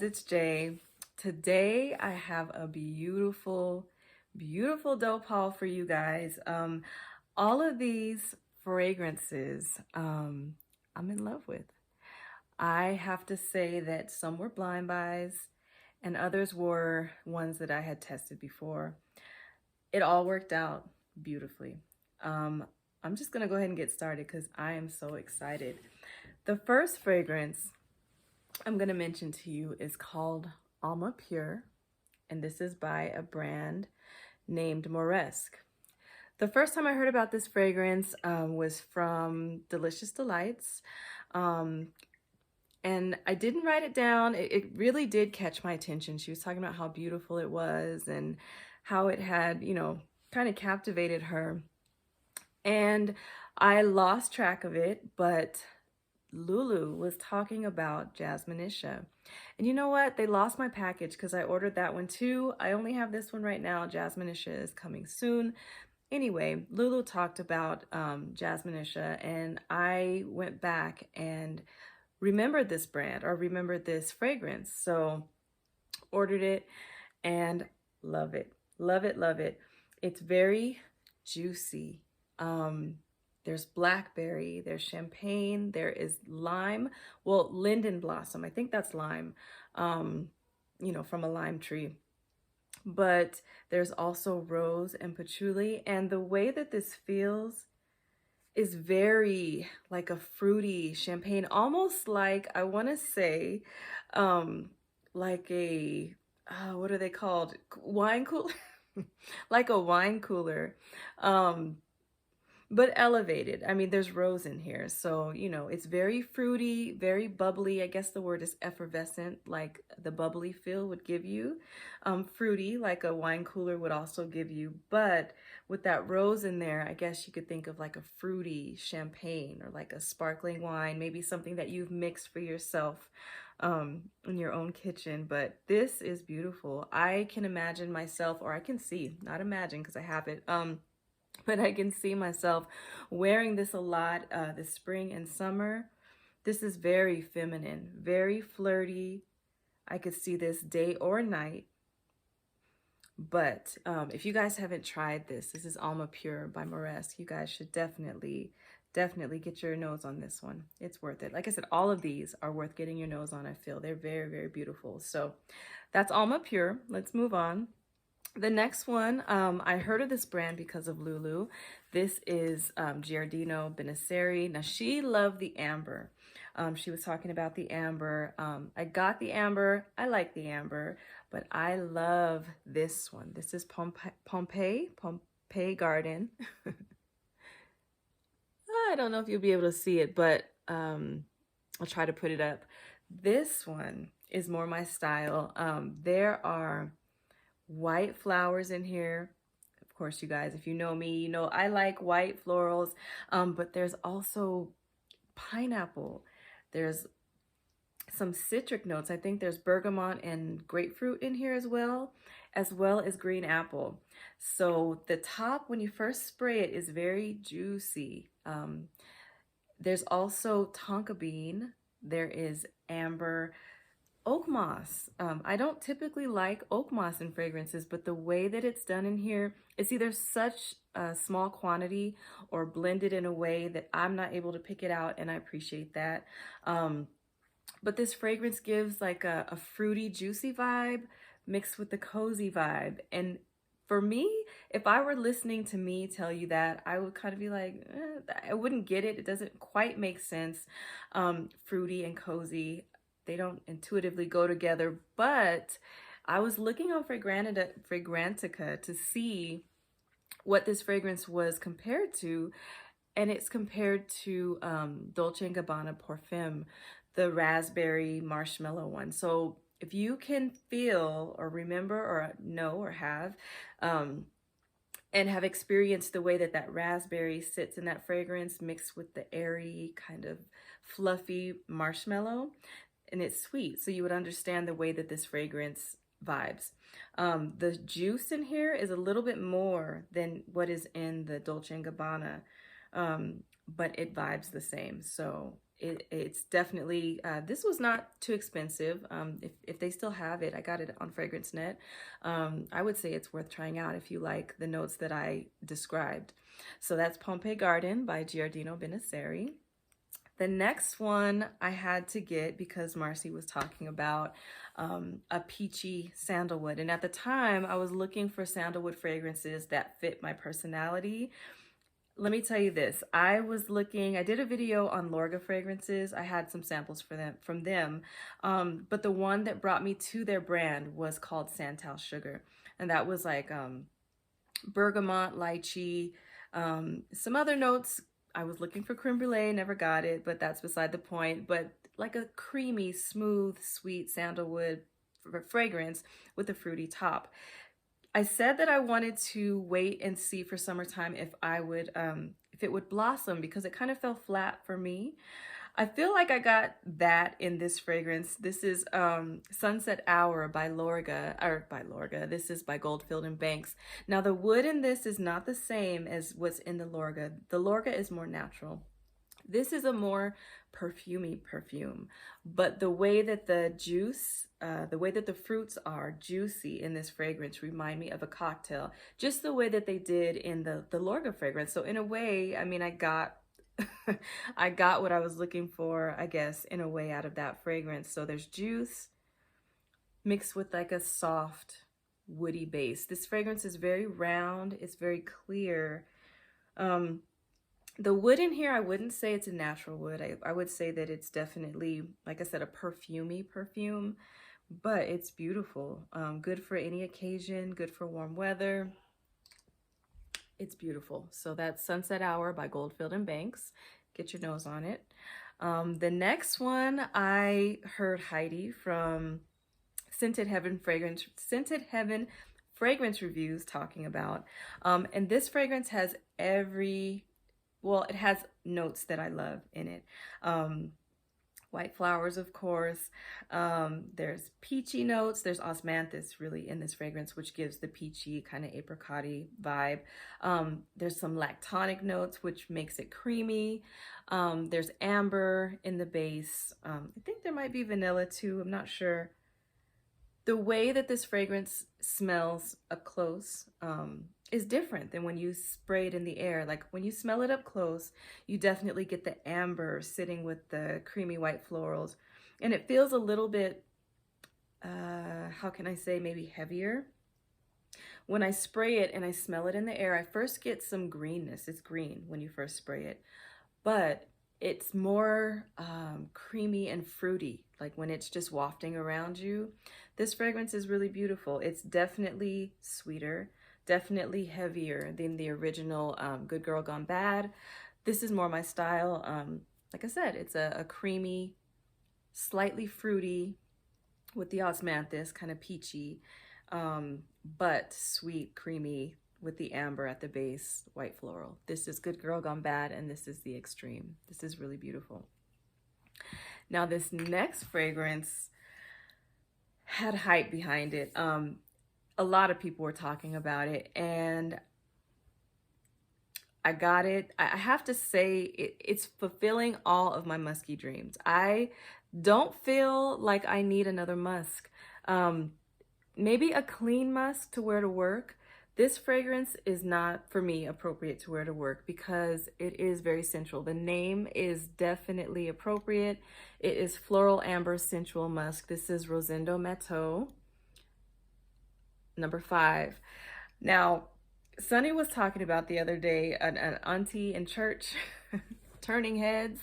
it's Jay. Today I have a beautiful dope haul for you guys. All of these fragrances I'm in love with. I have to say that some were blind buys and others were ones that I had tested before. It all worked out beautifully. I'm just gonna go ahead and get started because I am so excited. The first fragrance I'm going to mention to you is called Alma Pure, and this is by a brand named Moresque. The first time I heard about this fragrance was from Delicious Delights, and I didn't write it down. It really did catch my attention. She was talking about how beautiful it was and how it had, kind of captivated her. And I lost track of it, but Lulu was talking about Jasminisha. And you know what? They lost my package because I ordered that one too. I only have this one right now. Jasminisha is coming soon. Anyway, Lulu talked about Jasminisha, and I went back and remembered this brand or remembered this fragrance. So ordered it and love it. Love it, love it. It's very juicy. There's blackberry, there's champagne, there is lime, well, linden blossom, I think that's lime, from a lime tree. But there's also rose and patchouli, and the way that this feels is very like a fruity champagne, almost like, I want to say, like a, what are they called? Wine cooler? Like a wine cooler. But elevated. I mean, there's rose in here. So, it's very fruity, very bubbly. I guess the word is effervescent, like the bubbly feel would give you. Fruity, like a wine cooler would also give you. But with that rose in there, I guess you could think of like a fruity champagne or like a sparkling wine, maybe something that you've mixed for yourself in your own kitchen. But this is beautiful. I can imagine myself, or I can see, not imagine because I have it, but I can see myself wearing this a lot this spring and summer. This is very feminine, very flirty. I could see this day or night. But if you guys haven't tried this is Alma Pure by Moresque. You guys should definitely get your nose on this one. It's worth it. Like I said, all of these are worth getting your nose on, I feel. They're very, very beautiful. So that's Alma Pure. Let's move on. The next one, I heard of this brand because of Lulu. This is Giardino Benesseri. Now, she loved the amber. She was talking about the amber. I got the amber. I like the amber, but I love this one. This is Pompei Garden. I don't know if you'll be able to see it, but I'll try to put it up. This one is more my style. There are white flowers in here. Of course, you guys, if you know me, you know I like white florals, but there's also pineapple. There's some citric notes. I think there's bergamot and grapefruit in here as well as green apple. So the top, when you first spray it, is very juicy. There's also tonka bean. There is amber, oak moss. I don't typically like oak moss in fragrances, but the way that it's done in here, it's either such a small quantity or blended in a way that I'm not able to pick it out, and I appreciate that. But this fragrance gives like a fruity, juicy vibe mixed with the cozy vibe. And for me, if I were listening to me tell you that, I would kind of be like, I wouldn't get it. It doesn't quite make sense. Fruity and cozy, they don't intuitively go together. But I was looking on Fragrantica to see what this fragrance was compared to, and it's compared to Dolce & Gabbana Perfume, the raspberry marshmallow one. So if you can feel or remember or know or have and have experienced the way that that raspberry sits in that fragrance mixed with the airy kind of fluffy marshmallow, and it's sweet, so you would understand the way that this fragrance vibes. The juice in here is a little bit more than what is in the Dolce & Gabbana, but it vibes the same. So It's definitely, this was not too expensive. If they still have it, I got it on FragranceNet. I would say it's worth trying out if you like the notes that I described. So that's Pompei Garden by Giardino. The next one I had to get because Marcy was talking about a peachy sandalwood. And at the time, I was looking for sandalwood fragrances that fit my personality. Let me tell you this. I did a video on Lorga fragrances. I had some samples from them. But the one that brought me to their brand was called Santal Sugar. And that was like bergamot, lychee, some other notes. I was looking for creme brulee, never got it, but that's beside the point. But like a creamy, smooth, sweet sandalwood fragrance with a fruity top. I said that I wanted to wait and see for summertime if it would blossom, because it kind of fell flat for me. I feel like I got that in this fragrance. This is Sunset Hour by Lorga. This is by Goldfield and Banks. Now the wood in this is not the same as what's in the Lorga. The Lorga is more natural. This is a more perfumey perfume, but the way that the fruits are juicy in this fragrance remind me of a cocktail, just the way that they did in the Lorga fragrance. So in a way, I mean, I got I got what I was looking for, I guess, in a way out of that fragrance. So there's juice mixed with like a soft, woody base. This fragrance is very round. It's very clear. The wood in here, I wouldn't say it's a natural wood. I would say that it's definitely, like I said, a perfumey perfume, but it's beautiful. Good for any occasion, good for warm weather. It's beautiful. So that's Sunset Hour by Goldfield and Banks. Get your nose on it. The next one, I heard Heidi from Scented Heaven Fragrance Reviews talking about. And this fragrance has it has notes that I love in it. White flowers, of course. There's peachy notes. There's osmanthus really in this fragrance, which gives the peachy kind of apricot-y vibe. There's some lactonic notes, which makes it creamy. There's amber in the base. I think there might be vanilla too. I'm not sure. The way that this fragrance smells up close is different than when you spray it in the air. Like when you smell it up close, you definitely get the amber sitting with the creamy white florals. And it feels a little bit, how can I say, maybe heavier. When I spray it and I smell it in the air, I first get some greenness. It's green when you first spray it, but it's more creamy and fruity, like when it's just wafting around you. This fragrance is really beautiful. It's definitely sweeter, definitely heavier than the original Good Girl Gone Bad. This is more my style. Like I said, it's a creamy, slightly fruity with the osmanthus, kind of peachy, but sweet, creamy with the amber at the base, white floral. This is Good Girl Gone Bad, and this is the extreme. This is really beautiful. Now this next fragrance had hype behind it. A lot of people were talking about it, and I got it. I have to say it's fulfilling all of my musky dreams. I don't feel like I need another musk. Maybe a clean musk to wear to work. This fragrance is not, for me, appropriate to wear to work because it is very sensual. The name is definitely appropriate. It is Floral Amber Sensual Musk. This is Rosendo Mateu, number 5. Now, Sunny was talking about the other day an auntie in church turning heads.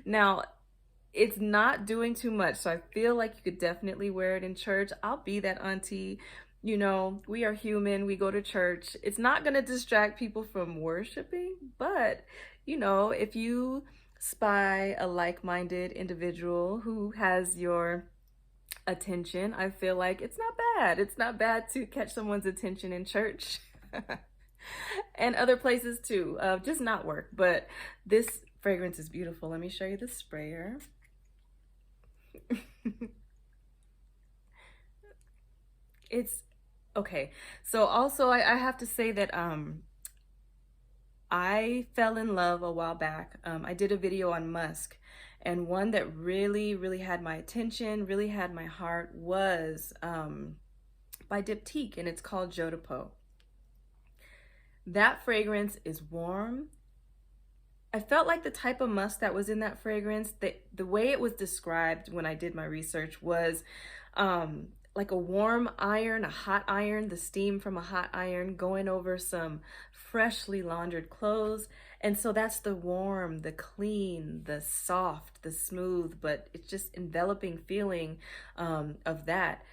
Now, it's not doing too much, so I feel like you could definitely wear it in church. I'll be that auntie. You know, we are human, we go to church. It's not going to distract people from worshiping, but, you know, if you spy a like-minded individual who has your attention, I feel like it's not bad. It's not bad to catch someone's attention in church and other places too, just not work. But this fragrance is beautiful. Let me show you the sprayer. It's okay. So also I have to say that I fell in love a while back. I did a video on musk, and one that really had my attention, really had my heart was by Diptyque, and it's called Joe de Peau. That fragrance is warm. I felt like the type of musk that was in that fragrance, the way it was described when I did my research was like a warm iron, a hot iron, the steam from a hot iron going over some freshly laundered clothes. And so that's the warm, the clean, the soft, the smooth, but it's just enveloping feeling of that.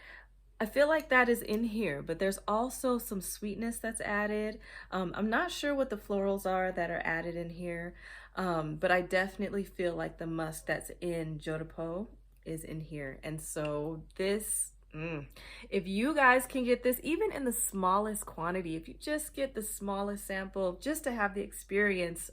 I feel like that is in here, but there's also some sweetness that's added. I'm not sure what the florals are that are added in here, but I definitely feel like the musk that's in Joe de Peau is in here. And so this, if you guys can get this, even in the smallest quantity, if you just get the smallest sample, just to have the experience,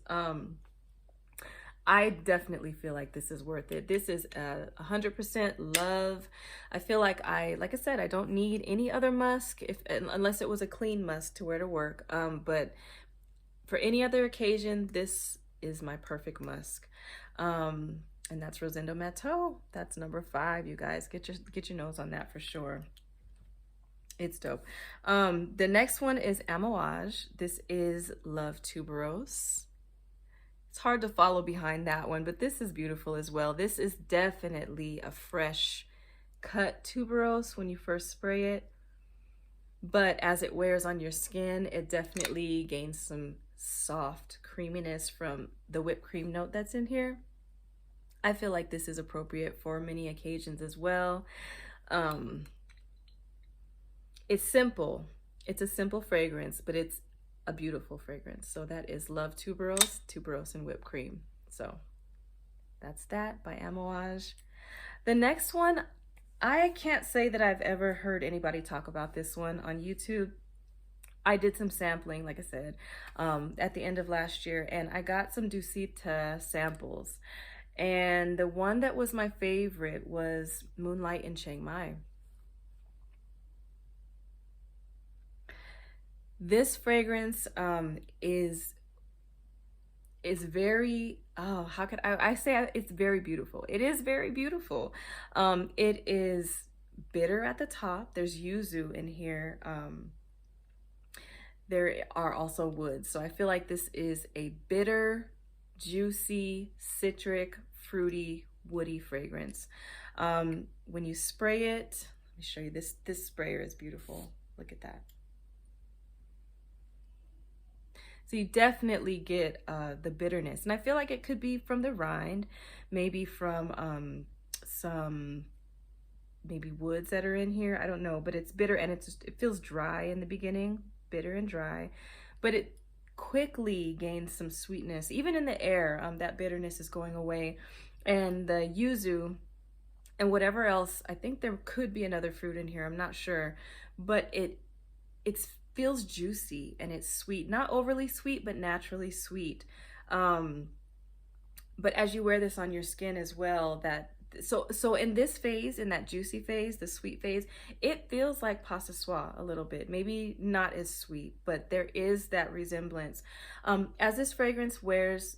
I definitely feel like this is worth it. This is 100% love. I feel like I said, I don't need any other musk unless it was a clean musk to wear to work. But for any other occasion, this is my perfect musk. And that's Rosendo Mateu. That's number 5. You guys get your nose on that for sure. It's dope. The next one is Amouage. This is Love Tuberose. It's hard to follow behind that one, but this is beautiful as well. This is definitely a fresh cut tuberose when you first spray it, but as it wears on your skin, it definitely gains some soft creaminess from the whipped cream note that's in here. I feel like this is appropriate for many occasions as well. It's simple. It's a simple fragrance, but it's a beautiful fragrance. So that is Love Tuberose and whipped cream. So that's that by Amouage. The next one, I can't say that I've ever heard anybody talk about this one on YouTube. I did some sampling, like I said, at the end of last year, and I got some Dusita samples. And the one that was my favorite was Moonlight in Chiang Mai. This fragrance is very, oh, how could I say it's very beautiful. It is very beautiful. It is bitter at the top. There's yuzu in here. There are also woods. So I feel like this is a bitter, juicy, citric, fruity, woody fragrance. When you spray it, let me show you this. This sprayer is beautiful. Look at that. So you definitely get the bitterness. And I feel like it could be from the rind, maybe from some maybe woods that are in here. I don't know, but it's bitter and it feels dry in the beginning, bitter and dry, but it quickly gains some sweetness. Even in the air, that bitterness is going away. And the yuzu and whatever else, I think there could be another fruit in here, I'm not sure, but it's feels juicy and it's sweet, not overly sweet, but naturally sweet. But as you wear this on your skin as well, so in this phase, in that juicy phase, the sweet phase, it feels like passoire a little bit, maybe not as sweet, but there is that resemblance. As this fragrance wears,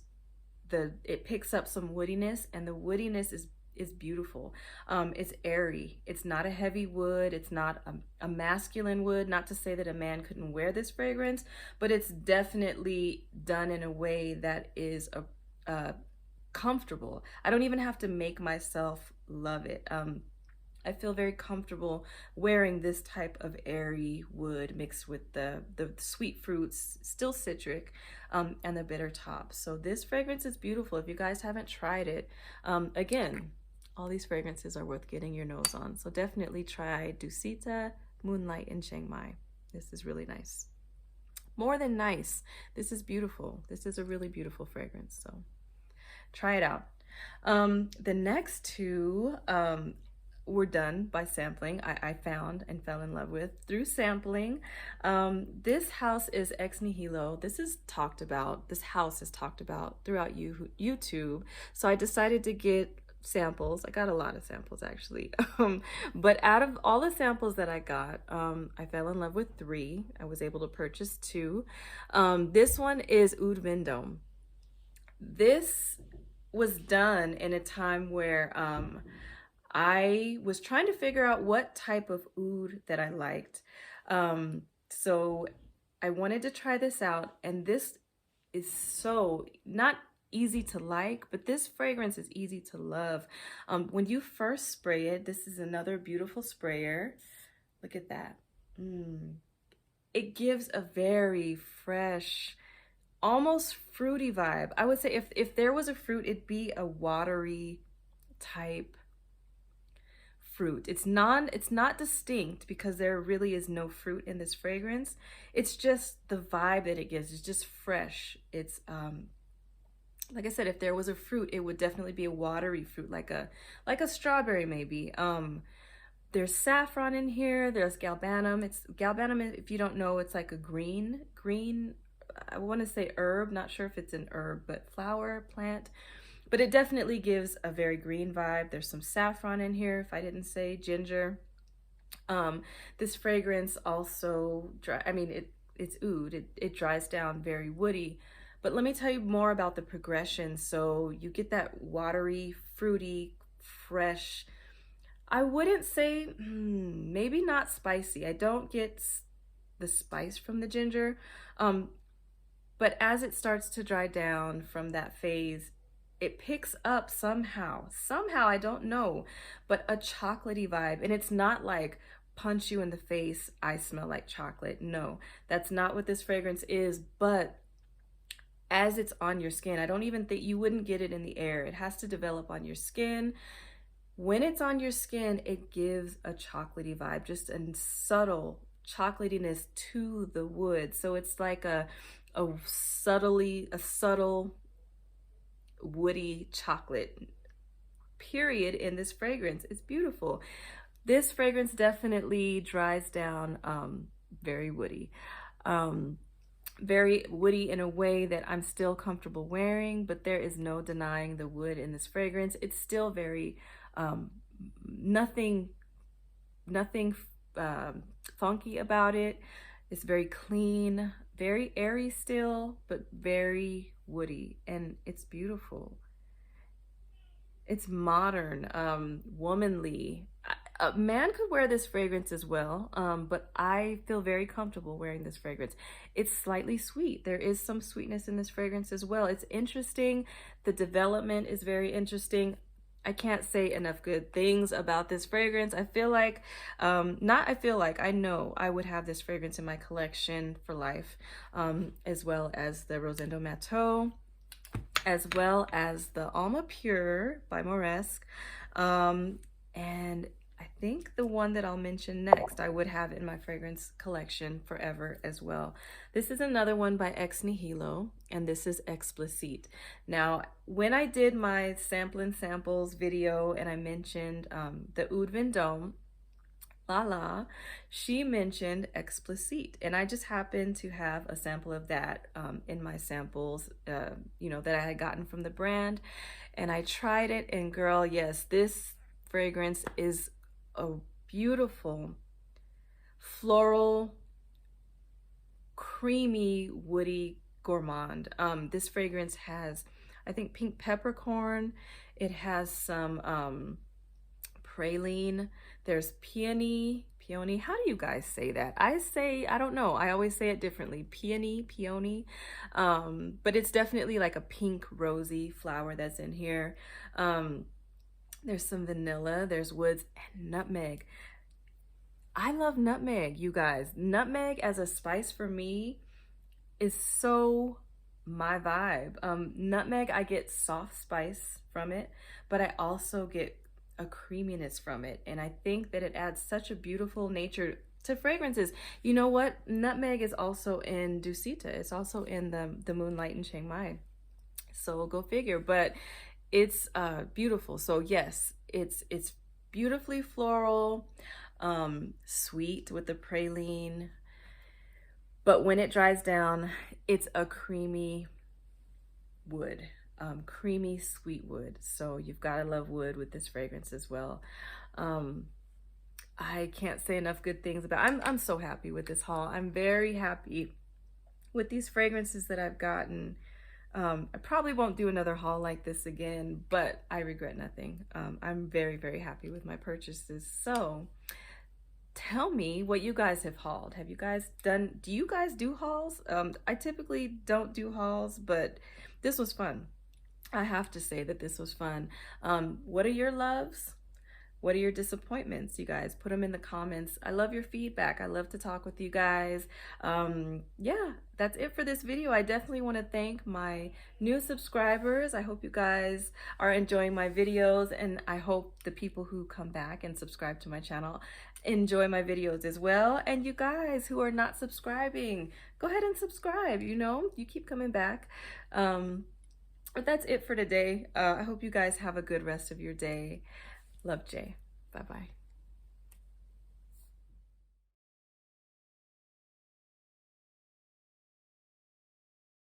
it picks up some woodiness, and the woodiness is beautiful. It's airy. It's not a heavy wood. It's not a masculine wood. Not to say that a man couldn't wear this fragrance, but it's definitely done in a way that is comfortable. I don't even have to make myself love it. I feel very comfortable wearing this type of airy wood mixed with the sweet fruits, still citric, and the bitter top. So this fragrance is beautiful. If you guys haven't tried it, again, all these fragrances are worth getting your nose on. So definitely try Dusita, Moonlight in Chiang Mai. This is really nice. More than nice. This is beautiful. This is a really beautiful fragrance. So try it out. The next two were done by sampling. I found and fell in love with through sampling. This house is Ex Nihilo. This house is talked about throughout YouTube. So I decided to get samples. I got a lot of samples actually. But out of all the samples that I got, I fell in love with 3. I was able to purchase 2. This one is Oud Vindom. This was done in a time where I was trying to figure out what type of oud that I liked. So I wanted to try this out, and this is so not easy to like, but this fragrance is easy to love. When you first spray it, this is another beautiful sprayer. Look at that. It gives a very fresh, almost fruity vibe. I would say if there was a fruit, it'd be a watery type fruit. It's not distinct because there really is no fruit in this fragrance. It's just the vibe that it gives. It's just fresh. It's like I said, if there was a fruit, it would definitely be a watery fruit, like a strawberry maybe. There's saffron in here. There's galbanum. It's galbanum, if you don't know, it's like a green, I want to say herb, not sure if it's an herb, but flower, plant. But it definitely gives a very green vibe. There's some saffron in here, if I didn't say ginger. This fragrance also, it's oud. It dries down very woody. But let me tell you more about the progression. So you get that watery, fruity, fresh, I wouldn't say, maybe not spicy. I don't get the spice from the ginger. But as it starts to dry down from that phase, it picks up somehow, I don't know, but a chocolatey vibe. And it's not like punch you in the face, I smell like chocolate. No, that's not what this fragrance is. But as it's on your skin, I don't even think you wouldn't get it in the air. It has to develop on your skin. When it's on your skin, it gives a chocolatey vibe, just a subtle chocolatiness to the wood. So it's like a subtle woody chocolate period in this fragrance. It's beautiful. This fragrance definitely dries down very woody. Very woody in a way that I'm still comfortable wearing, but there is no denying the wood in this fragrance. It's still very nothing funky about it. It's very clean, very airy still, but very woody, and it's beautiful. It's modern, womanly. A man could wear this fragrance as well, but I feel very comfortable wearing this fragrance. It's slightly sweet. There is some sweetness in this fragrance as well. It's interesting. The development is very interesting. I can't say enough good things about this fragrance. I feel like, I know I would have this fragrance in my collection for life, as well as the Rosendo Mateu, as well as the Alma Pure by Moresque. And I think the one that I'll mention next, I would have in my fragrance collection forever as well. This is another one by Ex Nihilo, and this is Explicit. Now, when I did my samples video and I mentioned the Oud Vindom, Lala, she mentioned Explicit, and I just happened to have a sample of that in my samples, that I had gotten from the brand, and I tried it, and girl, yes, this fragrance is a beautiful floral, creamy, woody gourmand. This fragrance has, I think, pink peppercorn. It has some praline. There's peony. How do you guys say that? I don't know. I always say it differently. Peony. But it's definitely like a pink rosy flower that's in here. There's some vanilla, there's woods, and nutmeg. I love nutmeg, you guys. Nutmeg as a spice for me is so my vibe. Nutmeg, I get soft spice from it, but I also get a creaminess from it. And I think that it adds such a beautiful nature to fragrances. You know what? Nutmeg is also in Dusita. It's also in the Moonlight in Chiang Mai. So go figure. But it's beautiful. So yes, it's beautifully floral, sweet with the praline, but when it dries down, it's a creamy wood. creamy sweet wood. So you've got to love wood with this fragrance as well. I can't say enough good things about I'm so happy with this haul. I'm very happy with these fragrances that I've gotten. I probably won't do another haul like this again, but I regret nothing. I'm very, very happy with my purchases. So tell me what you guys have hauled. Have you guys done, do you guys do hauls? I typically don't do hauls, but this was fun. I have to say that this was fun. What are your loves? What are your disappointments, you guys? Put them in the comments. I love your feedback. I love to talk with you guys. Yeah, that's it for this video. I definitely want to thank my new subscribers. I hope you guys are enjoying my videos, and I hope the people who come back and subscribe to my channel enjoy my videos as well. And you guys who are not subscribing, go ahead and subscribe. You know, you keep coming back. But that's it for today. I hope you guys have a good rest of your day. Love, Jay. Bye-bye.